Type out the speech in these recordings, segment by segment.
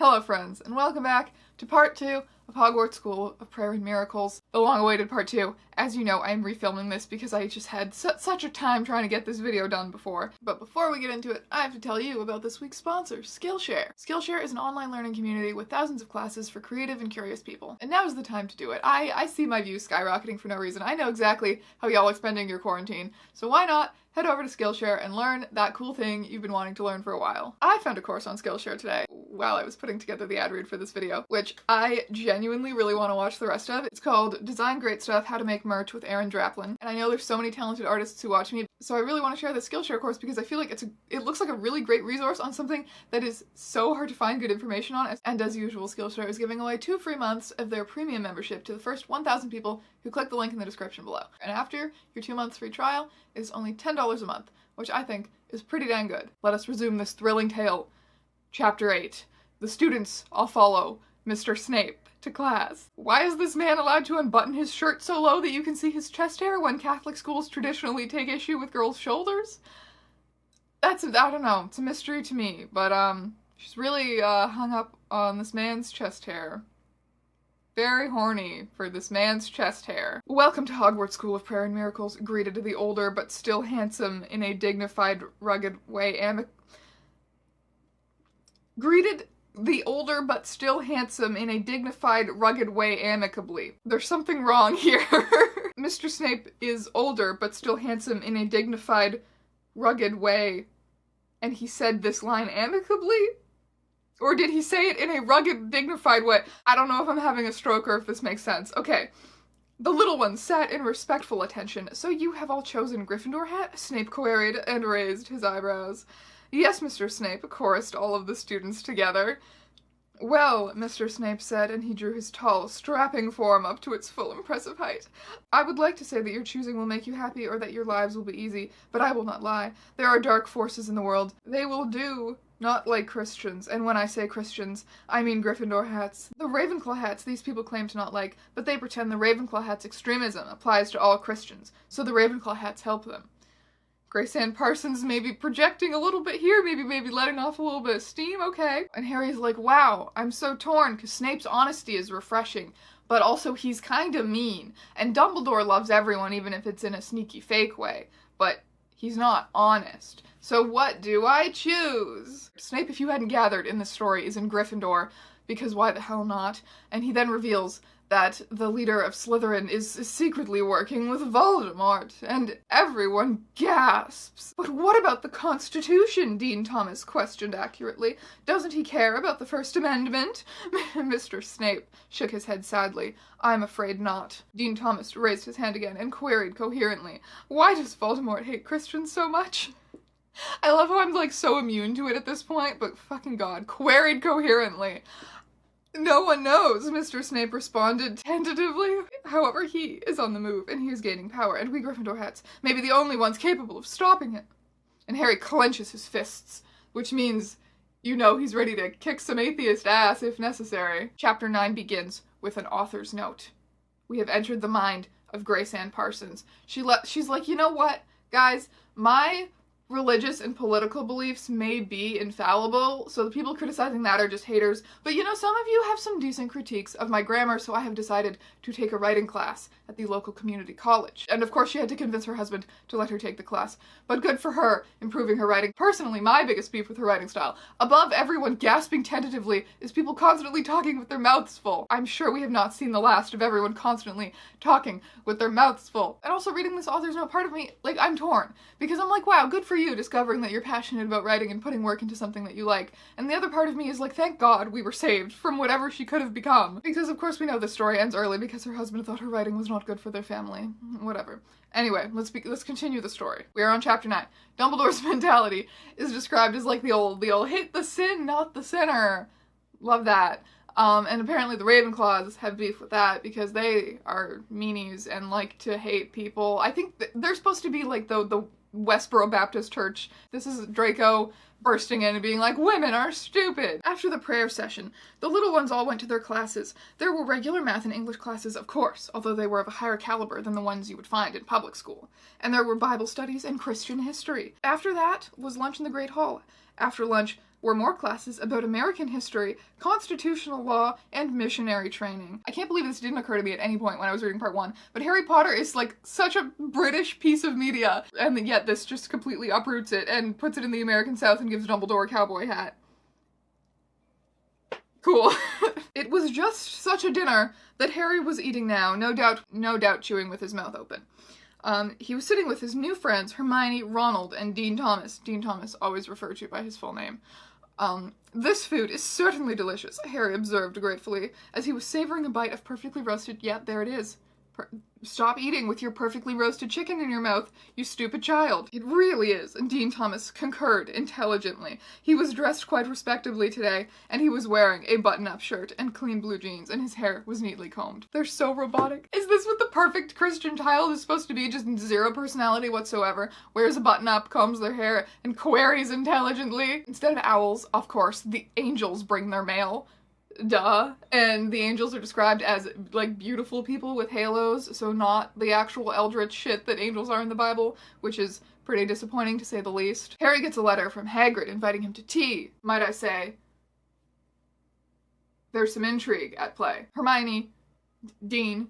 Hello friends, and welcome back to part 2 of Hogwarts School of Prayer and Miracles, the long-awaited part 2. As you know, I'm refilming this because I just had such a time trying to get this video done before. But before we get into it, I have to tell you about this week's sponsor, Skillshare. Skillshare is an online learning community with thousands of classes for creative and curious people. And now is the time to do it. I see my views skyrocketing for no reason. I know exactly how y'all are spending your quarantine, so why not head over to Skillshare and learn that cool thing you've been wanting to learn for a while. I found a course on Skillshare today while I was putting together the ad read for this video, which I genuinely really want to watch the rest of. It's called Design Great Stuff, How to Make Merch with Aaron Draplin. And I know there's so many talented artists who watch me, so I really want to share the Skillshare course because I feel like it looks like a really great resource on something that is so hard to find good information on. And as usual, Skillshare is giving away 2 free months of their premium membership to the first 1,000 people who click the link in the description below. And after your 2 months free trial is only $10 a month, which I think is pretty dang good. Let us resume this thrilling tale. Chapter 8. The students all follow Mr. Snape to class. Why is this man allowed to unbutton his shirt so low that you can see his chest hair when Catholic schools traditionally take issue with girls' shoulders? I don't know, it's a mystery to me, but she's really hung up on this man's chest hair. Very horny for this man's chest hair. Welcome to Hogwarts School of Prayer and Miracles, greeted the older but still handsome in a dignified, rugged way amicably. There's something wrong here. Mr. Snape is older but still handsome in a dignified, rugged way. And he said this line amicably? Or did he say it in a rugged, dignified way? I don't know if I'm having a stroke or if this makes sense. Okay. The little ones sat in respectful attention. So you have all chosen Gryffindor hat? Snape queried and raised his eyebrows. Yes, Mr. Snape, chorused all of the students together. Well, Mr. Snape said, and he drew his tall, strapping form up to its full impressive height. I would like to say that your choosing will make you happy or that your lives will be easy, but I will not lie. There are dark forces in the world. They will do not like Christians, and when I say Christians, I mean Gryffindor hats. The Ravenclaw hats these people claim to not like, but they pretend the Ravenclaw hat's extremism applies to all Christians, so the Ravenclaw hats help them. Grace Ann Parsons may be projecting a little bit here, maybe letting off a little bit of steam, okay. And Harry's like, wow, I'm so torn, because Snape's honesty is refreshing, but also he's kinda mean. And Dumbledore loves everyone, even if it's in a sneaky fake way, but he's not honest. So what do I choose? Snape, if you hadn't gathered in this story, is in Gryffindor, because why the hell not? And he then reveals that the leader of Slytherin is secretly working with Voldemort, and everyone gasps. But what about the Constitution? Dean Thomas questioned accurately. Doesn't he care about the First Amendment? Mr. Snape shook his head sadly. I'm afraid not. Dean Thomas raised his hand again and queried coherently. Why does Voldemort hate Christians so much? I love how I'm like so immune to it at this point, but fucking god, queried coherently. No one knows, Mr. Snape responded tentatively. However, he is on the move, and he is gaining power, and we Gryffindor hats may be the only ones capable of stopping him. And Harry clenches his fists, which means, you know, he's ready to kick some atheist ass if necessary. Chapter 9 begins with an author's note. We have entered the mind of Grace Ann Parsons. She's like, you know what, guys, my religious and political beliefs may be infallible, so the people criticizing that are just haters, but you know, some of you have some decent critiques of my grammar, so I have decided to take a writing class at the local community college. And of course she had to convince her husband to let her take the class, but good for her improving her writing. Personally, my biggest beef with her writing style, above everyone gasping tentatively, is people constantly talking with their mouths full. I'm sure we have not seen the last of everyone constantly talking with their mouths full. And also reading this author's note, part of me, like, I'm torn, because I'm like, wow, good for you discovering that you're passionate about writing and putting work into something that you like. And the other part of me is like, thank God we were saved from whatever she could have become. Because of course we know the story ends early because her husband thought her writing was not good for their family. Whatever. Anyway, let's continue the story. We are on chapter 9. Dumbledore's mentality is described as like the old hate the sin, not the sinner. Love that. And apparently the Ravenclaws have beef with that because they are meanies and like to hate people. I think they're supposed to be like the Westboro Baptist Church. This is Draco bursting in and being like, women are stupid. After the prayer session, the little ones all went to their classes. There were regular math and English classes, of course, although they were of a higher caliber than the ones you would find in public school. And there were Bible studies and Christian history. After that was lunch in the Great Hall. After lunch, were more classes about American history, constitutional law, and missionary training. I can't believe this didn't occur to me at any point when I was reading part 1, but Harry Potter is like such a British piece of media, and yet this just completely uproots it and puts it in the American South and gives Dumbledore a cowboy hat. Cool. It was just such a dinner that Harry was eating now, no doubt chewing with his mouth open. He was sitting with his new friends, Hermione, Ronald, and Dean Thomas. Dean Thomas, always referred to by his full name. This food is certainly delicious, Harry observed gratefully, as he was savoring a bite of perfectly roasted— yeah, there it is. Stop eating with your perfectly roasted chicken in your mouth, you stupid child. It really is, and Dean Thomas concurred intelligently. He was dressed quite respectably today, and he was wearing a button-up shirt and clean blue jeans, and his hair was neatly combed. They're so robotic. Is this what the perfect Christian child is supposed to be? Just zero personality whatsoever, wears a button-up, combs their hair, and queries intelligently? Instead of owls, of course, the angels bring their mail. Duh. And the angels are described as, like, beautiful people with halos, so not the actual eldritch shit that angels are in the Bible, which is pretty disappointing to say the least. Harry gets a letter from Hagrid inviting him to tea. Might I say, there's some intrigue at play. Hermione, Dean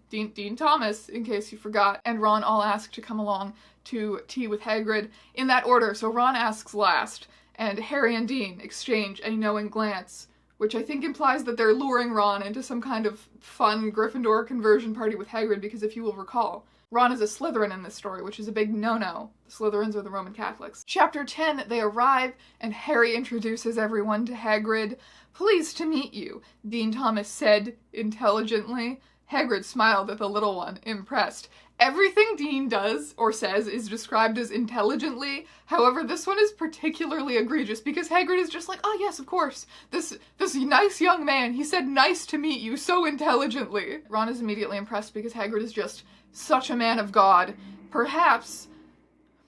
Thomas, in case you forgot, and Ron all ask to come along to tea with Hagrid in that order, so Ron asks last, and Harry and Dean exchange a knowing glance, which I think implies that they're luring Ron into some kind of fun Gryffindor conversion party with Hagrid, because if you will recall, Ron is a Slytherin in this story, which is a big no-no. The Slytherins are the Roman Catholics. Chapter 10, they arrive, and Harry introduces everyone to Hagrid. Pleased to meet you, Dean Thomas said intelligently. Hagrid smiled at the little one, impressed. Everything Dean does or says is described as intelligently. However, this one is particularly egregious because Hagrid is just like, oh yes, of course. This nice young man, he said nice to meet you so intelligently. Ron is immediately impressed because Hagrid is just such a man of God. Perhaps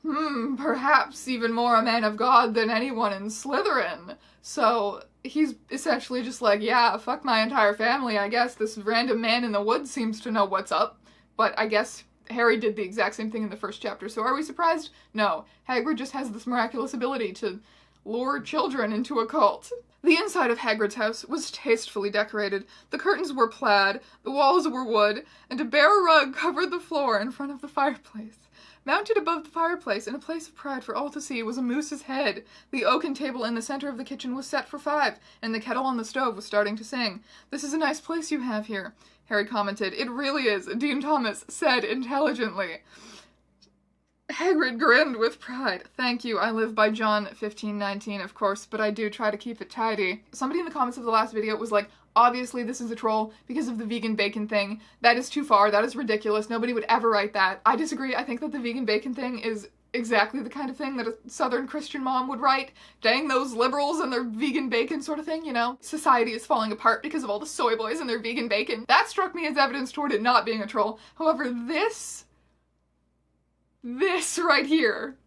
even more a man of God than anyone in Slytherin. So he's essentially just like, yeah, fuck my entire family, I guess. This random man in the woods seems to know what's up. But I guess Harry did the exact same thing in the first chapter, so are we surprised? No. Hagrid just has this miraculous ability to lure children into a cult. The inside of Hagrid's house was tastefully decorated. The curtains were plaid, the walls were wood, and a bear rug covered the floor in front of the fireplace. Mounted above the fireplace, in a place of pride for all to see, was a moose's head. The oaken table in the center of the kitchen was set for 5, and the kettle on the stove was starting to sing. This is a nice place you have here, Harry commented. It really is, Dean Thomas said intelligently. Hagrid grinned with pride. Thank you, I live by John 15:19, of course, but I do try to keep it tidy. Somebody in the comments of the last video was like, obviously this is a troll because of the vegan bacon thing. That is too far, that is ridiculous, nobody would ever write that. I disagree, I think that the vegan bacon thing is exactly the kind of thing that a Southern Christian mom would write. Dang those liberals and their vegan bacon sort of thing, you know? Society is falling apart because of all the soy boys and their vegan bacon. That struck me as evidence toward it not being a troll. However, this right here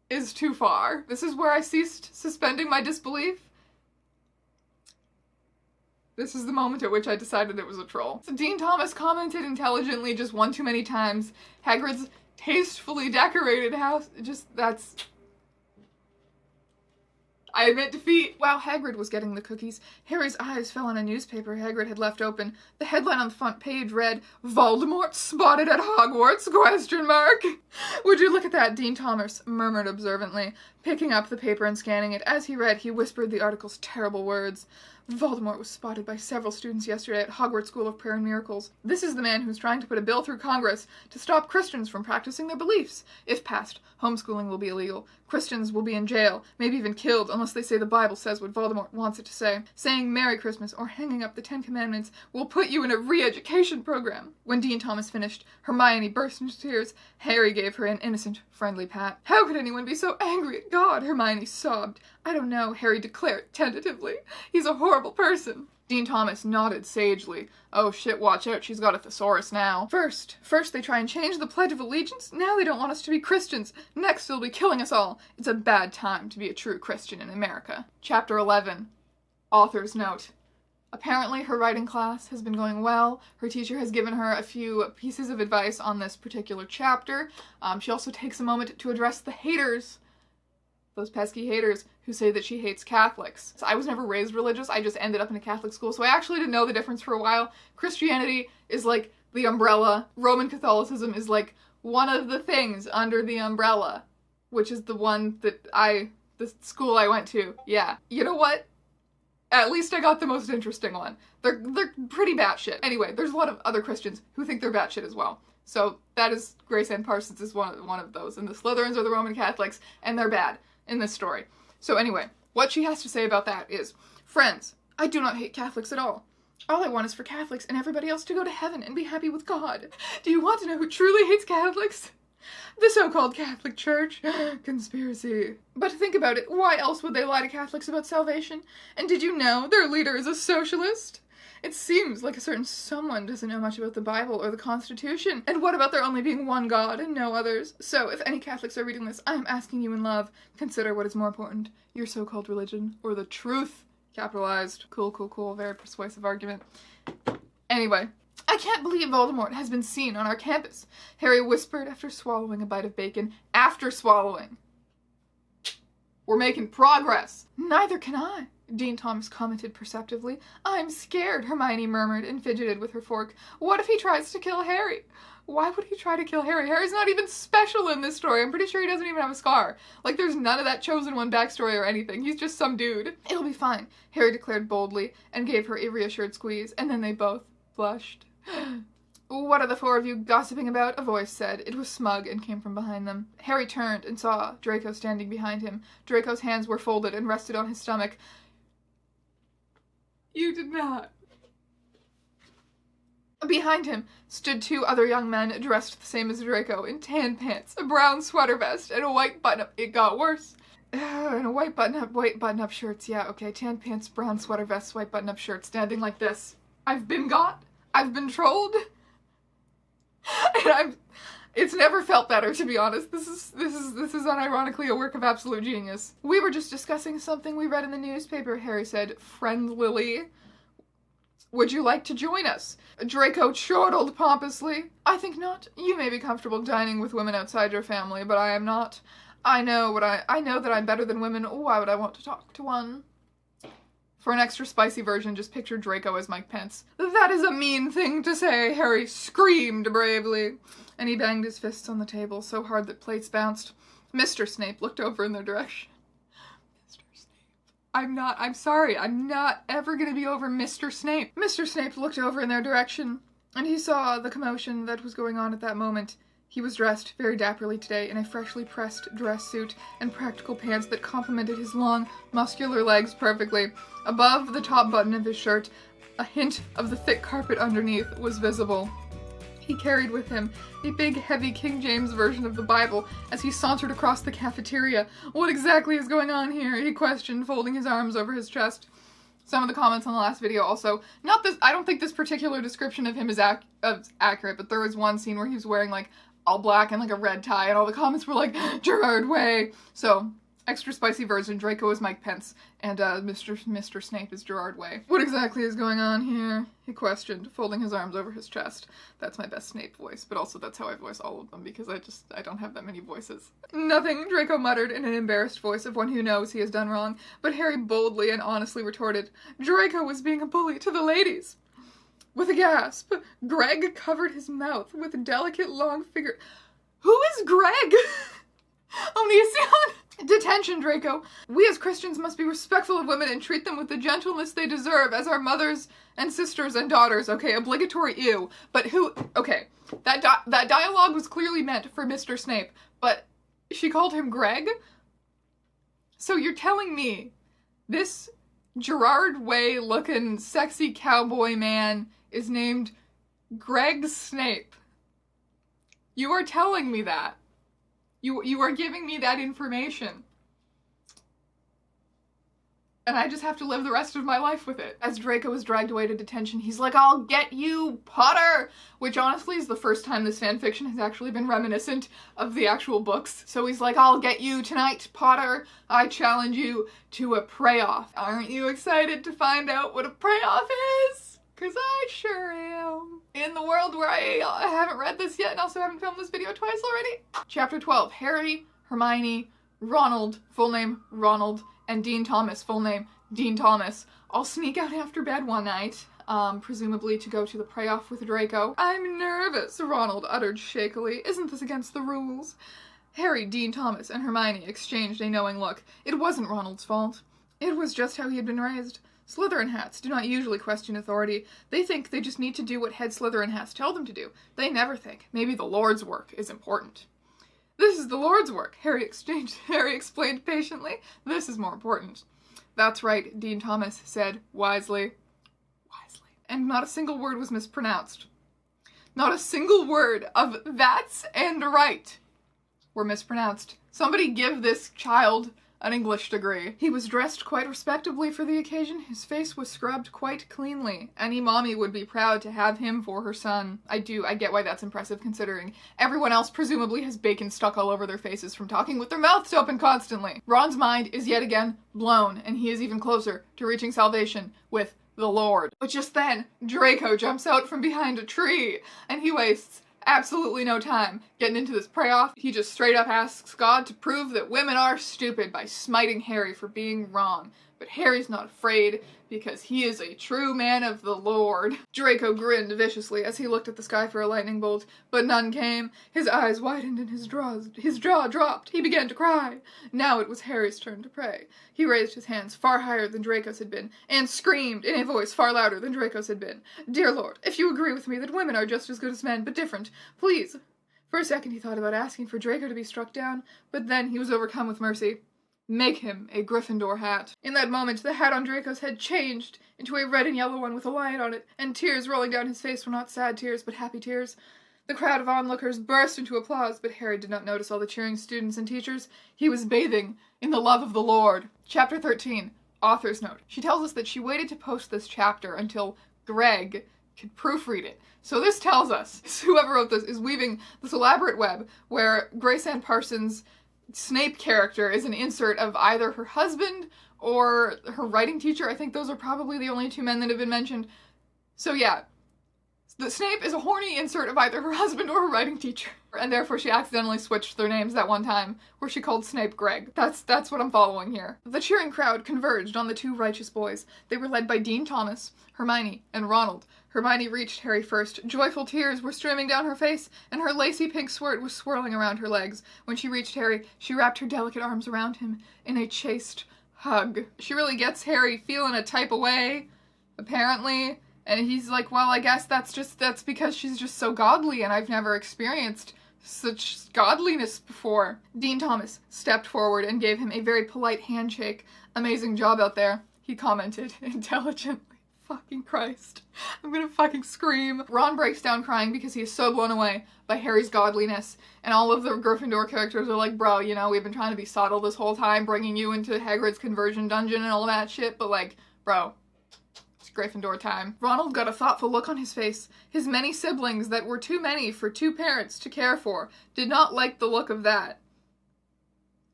is too far. This is where I ceased suspending my disbelief. This is the moment at which I decided it was a troll. So Dean Thomas commented intelligently just one too many times. Hagrid's tastefully decorated house, that's... I admit defeat. While Hagrid was getting the cookies, Harry's eyes fell on a newspaper Hagrid had left open. The headline on the front page read, "Voldemort spotted at Hogwarts?" ? Would you look at that, Dean Thomas murmured observantly, picking up the paper and scanning it. As he read, he whispered the article's terrible words. Voldemort was spotted by several students yesterday at Hogwarts School of Prayer and Miracles. This is the man who's trying to put a bill through Congress to stop Christians from practicing their beliefs. If passed, homeschooling will be illegal. Christians will be in jail, maybe even killed, unless they say the Bible says what Voldemort wants it to say. Saying Merry Christmas or hanging up the 10 Commandments will put you in a re-education program. When Dean Thomas finished, Hermione burst into tears. Harry gave her an innocent, friendly pat. How could anyone be so angry at God? Hermione sobbed. I don't know, Harry declared tentatively. He's a horrible person. Dean Thomas nodded sagely. Oh shit, watch out, she's got a thesaurus now. First they try and change the Pledge of Allegiance, now they don't want us to be Christians, next they'll be killing us all. It's a bad time to be a true Christian in America. Chapter 11. Author's note. Apparently her writing class has been going well. Her teacher has given her a few pieces of advice on this particular chapter. She also takes a moment to address the haters, those pesky haters, who say that she hates Catholics. So I was never raised religious, I just ended up in a Catholic school, so I actually didn't know the difference for a while. Christianity is like the umbrella. Roman Catholicism is like one of the things under the umbrella, which is the one that the school I went to. Yeah. You know what? At least I got the most interesting one. They're pretty batshit. Anyway, there's a lot of other Christians who think they're batshit as well. So that is, Grace Ann Parsons is one of those. And the Slytherins are the Roman Catholics, and they're bad in this story. So anyway, what she has to say about that is, friends, I do not hate Catholics at all. All I want is for Catholics and everybody else to go to heaven and be happy with God. Do you want to know who truly hates Catholics? The so-called Catholic Church. Conspiracy. But think about it, why else would they lie to Catholics about salvation? And did you know their leader is a socialist? It seems like a certain someone doesn't know much about the Bible or the Constitution. And what about there only being one God and no others? So if any Catholics are reading this, I am asking you in love, consider what is more important, your so-called religion or the truth. Capitalized. Cool, cool, cool. Very persuasive argument. Anyway, I can't believe Voldemort has been seen on our campus, Harry whispered after swallowing a bite of bacon. After swallowing. We're making progress. Neither can I, Dean Thomas commented perceptively. I'm scared, Hermione murmured and fidgeted with her fork. What if he tries to kill Harry? Why would he try to kill Harry? Harry's not even special in this story. I'm pretty sure he doesn't even have a scar. Like, there's none of that chosen one backstory or anything. He's just some dude. It'll be fine, Harry declared boldly and gave her a reassured squeeze, and then they both blushed. What are the four of you gossiping about? A voice said. It was smug and came from behind them. Harry turned and saw Draco standing behind him. Draco's hands were folded and rested on his stomach. You did not. Behind him stood two other young men dressed the same as Draco in tan pants, a brown sweater vest, and a white button-up. It got worse. And a white button-up shirts. Yeah, okay. Tan pants, brown sweater vest, white button-up shirt, standing like this. I've been got. I've been trolled. And it's never felt better, to be honest. This is unironically a work of absolute genius. We were just discussing something we read in the newspaper, Harry said, friendlily. Would you like to join us? Draco chortled pompously. I think not. You may be comfortable dining with women outside your family, but I am not. I know that I'm better than women. Why would I want to talk to one? For an extra spicy version, just picture Draco as Mike Pence. That is a mean thing to say, Harry screamed bravely. And he banged his fists on the table so hard that plates bounced. Mr. Snape looked over in their direction. I'm sorry, I'm not ever gonna be over Mr. Snape. Mr. Snape looked over in their direction, and he saw the commotion that was going on at that moment. He was dressed very dapperly today in a freshly pressed dress suit and practical pants that complemented his long, muscular legs perfectly. Above the top button of his shirt, a hint of the thick carpet underneath was visible. He carried with him a big, heavy King James version of the Bible as he sauntered across the cafeteria. What exactly is going on here? He questioned, folding his arms over his chest. Some of the comments on the last video also, I don't think this particular description of him is accurate, but there was one scene where he was wearing like all black and like a red tie, and all the comments were like, Gerard Way. So, extra spicy version, Draco is Mike Pence, and Mr. Snape is Gerard Way. What exactly is going on here? He questioned, folding his arms over his chest. That's my best Snape voice, but also that's how I voice all of them, because I don't have that many voices. Nothing, Draco muttered in an embarrassed voice of one who knows he has done wrong, but Harry boldly and honestly retorted, Draco was being a bully to the ladies. With a gasp, Greg covered his mouth with a delicate long finger. Who is Greg? Onision! Detention, Draco. We as Christians must be respectful of women and treat them with the gentleness they deserve as our mothers and sisters and daughters. Okay, obligatory ew. But who... Okay, that dialogue was clearly meant for Mr. Snape, but she called him Greg? So you're telling me this Gerard Way-looking sexy cowboy man is named Greg Snape? You are telling me that. You are giving me that information. And I just have to live the rest of my life with it. As Draco was dragged away to detention, he's like, I'll get you, Potter! Which honestly is the first time this fanfiction has actually been reminiscent of the actual books. So he's like, I'll get you tonight, Potter. I challenge you to a pray-off. Aren't you excited to find out what a pray-off is? Because I sure am. In the world where I haven't read this yet and also haven't filmed this video twice already. Chapter 12, Harry, Hermione, Ronald, full name Ronald, and Dean Thomas, full name, Dean Thomas, all sneak out after bed one night, presumably to go to the pray-off with Draco. "I'm nervous," Ronald uttered shakily. "Isn't this against the rules?" Harry, Dean Thomas, and Hermione exchanged a knowing look. It wasn't Ronald's fault. It was just how he had been raised. Slytherin hats do not usually question authority. They think they just need to do what head Slytherin hats tell them to do. They never think maybe the Lord's work is important. "This is the Lord's work," Harry explained patiently. "This is more important." "That's right," Dean Thomas said wisely. And not a single word was mispronounced. Not a single word of "that's" and "right" were mispronounced. Somebody give this child an English degree. He was dressed quite respectably for the occasion. His face was scrubbed quite cleanly. Any mommy would be proud to have him for her son. I get why that's impressive considering everyone else presumably has bacon stuck all over their faces from talking with their mouths open constantly. Ron's mind is yet again blown, and he is even closer to reaching salvation with the Lord. But just then, Draco jumps out from behind a tree, and he wastes absolutely no time getting into this pray-off. He just straight up asks God to prove that women are stupid by smiting Harry for being wrong. But Harry's not afraid, because he is a true man of the Lord. Draco grinned viciously as he looked at the sky for a lightning bolt, but none came. His eyes widened and his jaw dropped. He began to cry. Now it was Harry's turn to pray. He raised his hands far higher than Draco's had been, and screamed in a voice far louder than Draco's had been. "Dear Lord, if you agree with me that women are just as good as men, but different, please." For a second he thought about asking for Draco to be struck down, but then he was overcome with mercy. "Make him a Gryffindor hat." In that moment, the hat on Draco's head changed into a red and yellow one with a lion on it, and tears rolling down his face were not sad tears, but happy tears. The crowd of onlookers burst into applause, but Harry did not notice all the cheering students and teachers. He was bathing in the love of the Lord. Chapter 13. Author's note. She tells us that she waited to post this chapter until Greg could proofread it. So this tells us whoever wrote this is weaving this elaborate web where Grace Ann Parsons' Snape character is an insert of either her husband or her writing teacher. I think those are probably the only two men that have been mentioned. So yeah, the Snape is a horny insert of either her husband or her writing teacher. And therefore she accidentally switched their names that one time where she called Snape Greg. That's what I'm following here. The cheering crowd converged on the two righteous boys. They were led by Dean Thomas, Hermione, and Ronald. Hermione reached Harry first. Joyful tears were streaming down her face, and her lacy pink skirt was swirling around her legs. When she reached Harry, she wrapped her delicate arms around him in a chaste hug. She really gets Harry feeling a type of way, apparently, and he's like, well, I guess that's because she's just so godly, and I've never experienced such godliness before. Dean Thomas stepped forward and gave him a very polite handshake. "Amazing job out there," he commented intelligently. Fucking Christ. I'm gonna fucking scream. Ron breaks down crying because he is so blown away by Harry's godliness, and all of the Gryffindor characters are like, bro, you know, we've been trying to be subtle this whole time, bringing you into Hagrid's conversion dungeon and all that shit, but like, bro, it's Gryffindor time. Ronald got a thoughtful look on his face. His many siblings that were too many for two parents to care for did not like the look of that.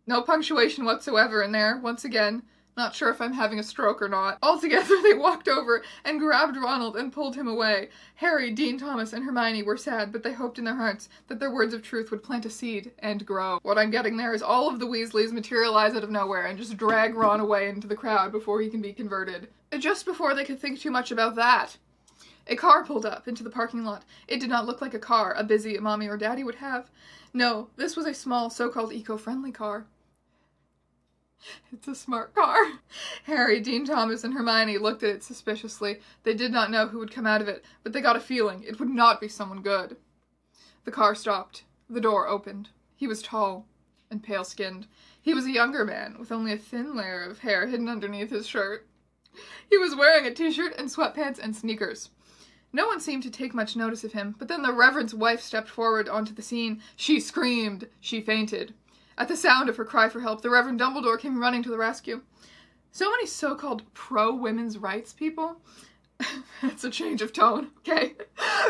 No punctuation whatsoever in there, once again. Not sure if I'm having a stroke or not. Altogether, they walked over and grabbed Ronald and pulled him away. Harry, Dean Thomas, and Hermione were sad, but they hoped in their hearts that their words of truth would plant a seed and grow. What I'm getting there is all of the Weasleys materialize out of nowhere and just drag Ron away into the crowd before he can be converted. Just before they could think too much about that, a car pulled up into the parking lot. It did not look like a car a busy mommy or daddy would have. No, this was a small, so-called eco-friendly car. It's a smart car. Harry, Dean Thomas, and Hermione looked at it suspiciously. They did not know who would come out of it, but they got a feeling it would not be someone good. The car stopped. The door opened. He was tall and pale-skinned. He was a younger man, with only a thin layer of hair hidden underneath his shirt. He was wearing a t-shirt and sweatpants and sneakers. No one seemed to take much notice of him, but then the Reverend's wife stepped forward onto the scene. She screamed. She fainted. At the sound of her cry for help, the Reverend Dumbledore came running to the rescue. So many so-called pro-women's rights people. That's a change of tone, okay?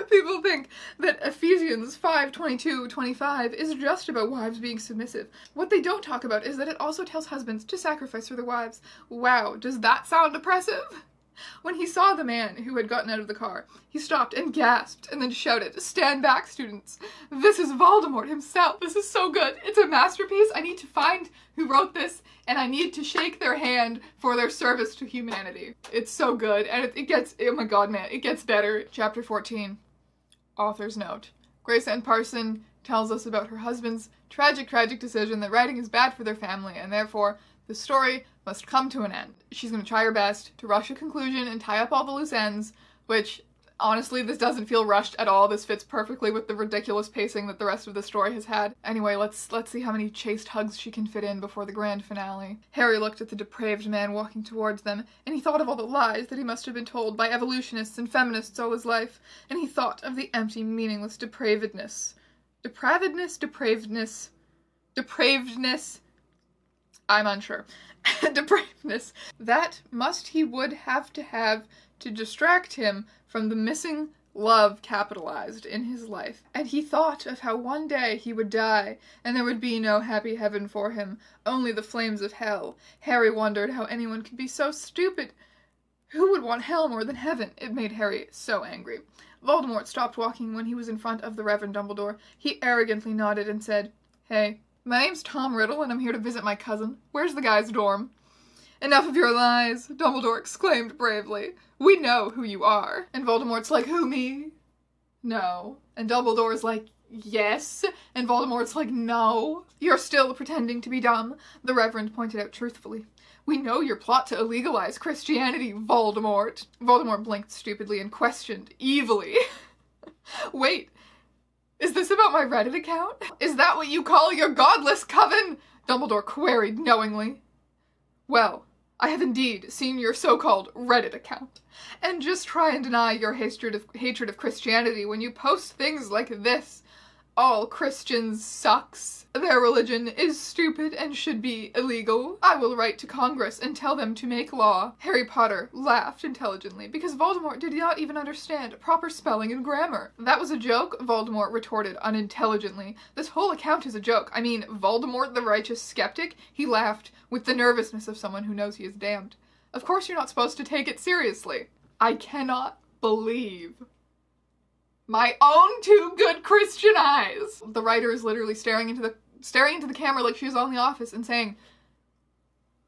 People think that Ephesians 5:22-25 is just about wives being submissive. What they don't talk about is that it also tells husbands to sacrifice for their wives. Wow, does that sound oppressive? When he saw the man who had gotten out of the car, he stopped and gasped and then shouted, "Stand back, students. This is Voldemort himself. This is so good. It's a masterpiece. I need to find who wrote this, and I need to shake their hand for their service to humanity." It's so good, and it gets, oh my god, man, it gets better. Chapter 14. Author's note. Grace Ann Parson tells us about her husband's tragic decision that writing is bad for their family, and therefore the story must come to an end. She's going to try her best to rush a conclusion and tie up all the loose ends, which, honestly, this doesn't feel rushed at all. This fits perfectly with the ridiculous pacing that the rest of the story has had. Anyway, let's see how many chaste hugs she can fit in before the grand finale. Harry looked at the depraved man walking towards them, and he thought of all the lies that he must have been told by evolutionists and feminists all his life, and he thought of the empty, meaningless depravedness. Depravedness? I'm unsure. Depravedness. That he would have to distract him from the missing love capitalized in his life. And he thought of how one day he would die, and there would be no happy heaven for him, only the flames of hell. Harry wondered how anyone could be so stupid. Who would want hell more than heaven? It made Harry so angry. Voldemort stopped walking when he was in front of the Reverend Dumbledore. He arrogantly nodded and said, "Hey, my name's Tom Riddle, and I'm here to visit my cousin. Where's the guy's dorm?" "Enough of your lies," Dumbledore exclaimed bravely. "We know who you are." And Voldemort's like, "Who, me?" "No." And Dumbledore's like, "Yes." And Voldemort's like, "No." "You're still pretending to be dumb," the Reverend pointed out truthfully. "We know your plot to illegalize Christianity, Voldemort." Voldemort blinked stupidly and questioned evilly. "Wait, is this about my Reddit account? Is that what you call your godless coven?" Dumbledore queried knowingly. "Well, I have indeed seen your so-called Reddit account. And just try and deny your hatred of Christianity when you post things like this. All Christians sucks. Their religion is stupid and should be illegal. I will write to Congress and tell them to make law." Harry Potter laughed intelligently because Voldemort did not even understand proper spelling and grammar. "That was a joke?" Voldemort retorted unintelligently. "This whole account is a joke. I mean, Voldemort the righteous skeptic?" He laughed with the nervousness of someone who knows he is damned. "Of course you're not supposed to take it seriously." I cannot believe my own two good Christian eyes. The writer is literally staring into the camera like she's on The Office and saying,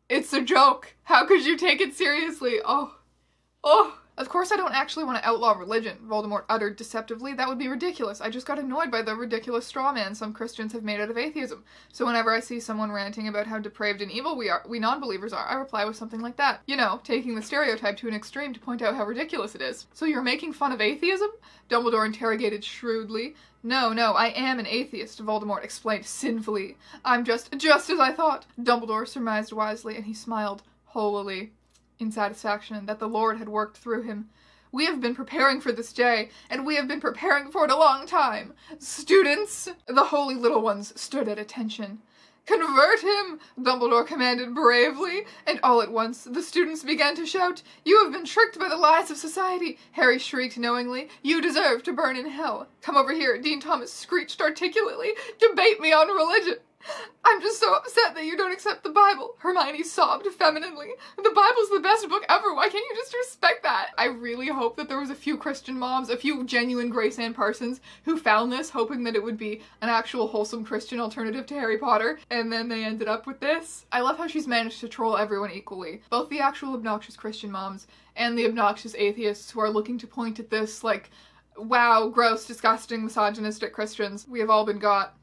"It's a joke. How could you take it seriously? Oh. Of course I don't actually want to outlaw religion," Voldemort uttered deceptively. "That would be ridiculous. I just got annoyed by the ridiculous straw man some Christians have made out of atheism. So whenever I see someone ranting about how depraved and evil we non-believers are, I reply with something like that. You know, taking the stereotype to an extreme to point out how ridiculous it is." "So you're making fun of atheism?" Dumbledore interrogated shrewdly. No, I am an atheist," Voldemort explained sinfully. "I'm just as I thought," Dumbledore surmised wisely, and he smiled holily in satisfaction that the Lord had worked through him. "We have been preparing for this day, and we have been preparing for it a long time. Students!" The holy little ones stood at attention. "Convert him!" Dumbledore commanded bravely, and all at once the students began to shout, "You have been tricked by the lies of society!" Harry shrieked knowingly, "You deserve to burn in hell!" "Come over here," Dean Thomas screeched articulately. "Debate me on religion!" "I'm just so upset that you don't accept the Bible," Hermione sobbed femininely. "The Bible's the best book ever. Why can't you just respect that?" I really hope that there was a few Christian moms, a few genuine Grace Ann Parsons, who found this, hoping that it would be an actual wholesome Christian alternative to Harry Potter, and then they ended up with this. I love how she's managed to troll everyone equally. Both the actual obnoxious Christian moms and the obnoxious atheists who are looking to point at this like, wow, gross, disgusting, misogynistic Christians. We have all been got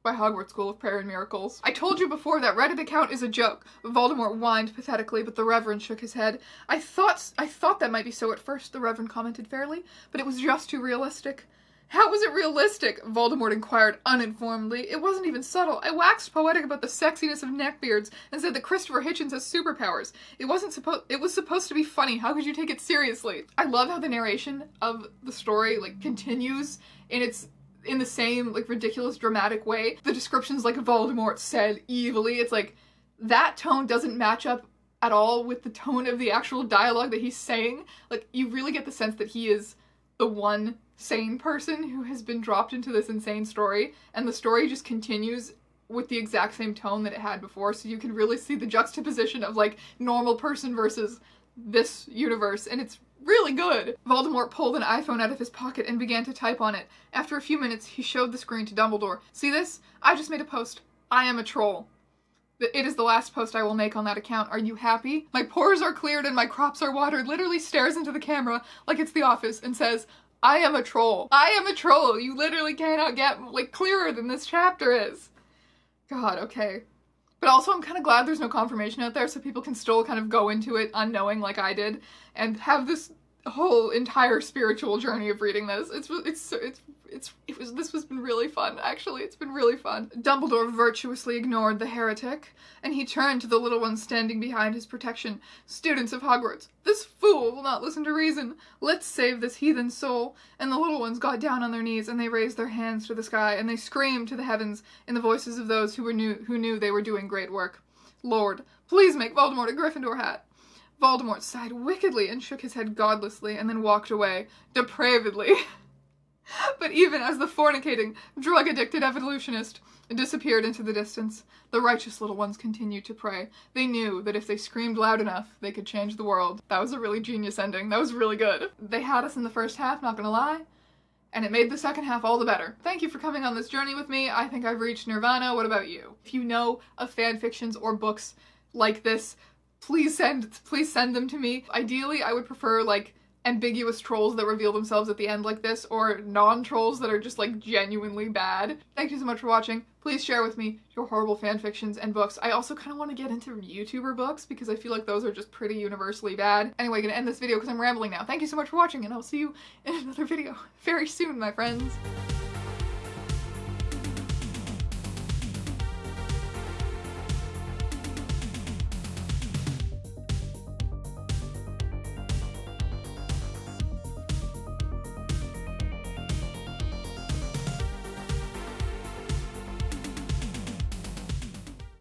by Hogwarts School of Prayer and Miracles. "I told you before that Reddit account is a joke," Voldemort whined pathetically, but the Reverend shook his head. I thought that might be so at first," the Reverend commented fairly, "but it was just too realistic." "How was it realistic?" Voldemort inquired uninformedly. "It wasn't even subtle. I waxed poetic about the sexiness of neckbeards and said that Christopher Hitchens has superpowers. It was supposed to be funny. How could you take it seriously?" I love how the narration of the story continues in the same ridiculous dramatic way. The description's like Voldemort said evilly. It's like that tone doesn't match up at all with the tone of the actual dialogue that he's saying. You really get the sense that he is the one sane person who has been dropped into this insane story, and the story just continues with the exact same tone that it had before, so you can really see the juxtaposition of normal person versus this universe, and it's really good. Voldemort pulled an iPhone out of his pocket and began to type on it. After a few minutes, he showed the screen to Dumbledore. See this? I just made a post. I am a troll. It is the last post I will make on that account. Are you happy? My pores are cleared and my crops are watered. Literally stares into the camera like it's The Office and says, I am a troll. I am a troll. You literally cannot get, like, clearer than this chapter is. God, okay. But also I'm kind of glad there's no confirmation out there so people can still kind of go into it unknowing like I did and have this whole entire spiritual journey of reading this. This has been really fun, actually. It's been really fun. Dumbledore virtuously ignored the heretic, and he turned to the little ones standing behind his protection. Students of Hogwarts, this fool will not listen to reason. Let's save this heathen soul. And the little ones got down on their knees, and they raised their hands to the sky, and they screamed to the heavens in the voices of those who knew they were doing great work. Lord, please make Voldemort a Gryffindor hat. Voldemort sighed wickedly and shook his head godlessly, and then walked away, depravedly. But even as the fornicating, drug-addicted evolutionist disappeared into the distance, the righteous little ones continued to pray. They knew that if they screamed loud enough, they could change the world. That was a really genius ending. That was really good. They had us in the first half, not gonna lie, and it made the second half all the better. Thank you for coming on this journey with me. I think I've reached nirvana. What about you? If you know of fanfictions or books like this, please send them to me. Ideally, I would prefer, like, ambiguous trolls that reveal themselves at the end like this, or non-trolls that are just, like, genuinely bad. Thank you so much for watching. Please share with me your horrible fanfictions and books. I also kind of want to get into YouTuber books because I feel like those are just pretty universally bad. Anyway, gonna end this video because I'm rambling now. Thank you so much for watching, and I'll see you in another video very soon, my friends.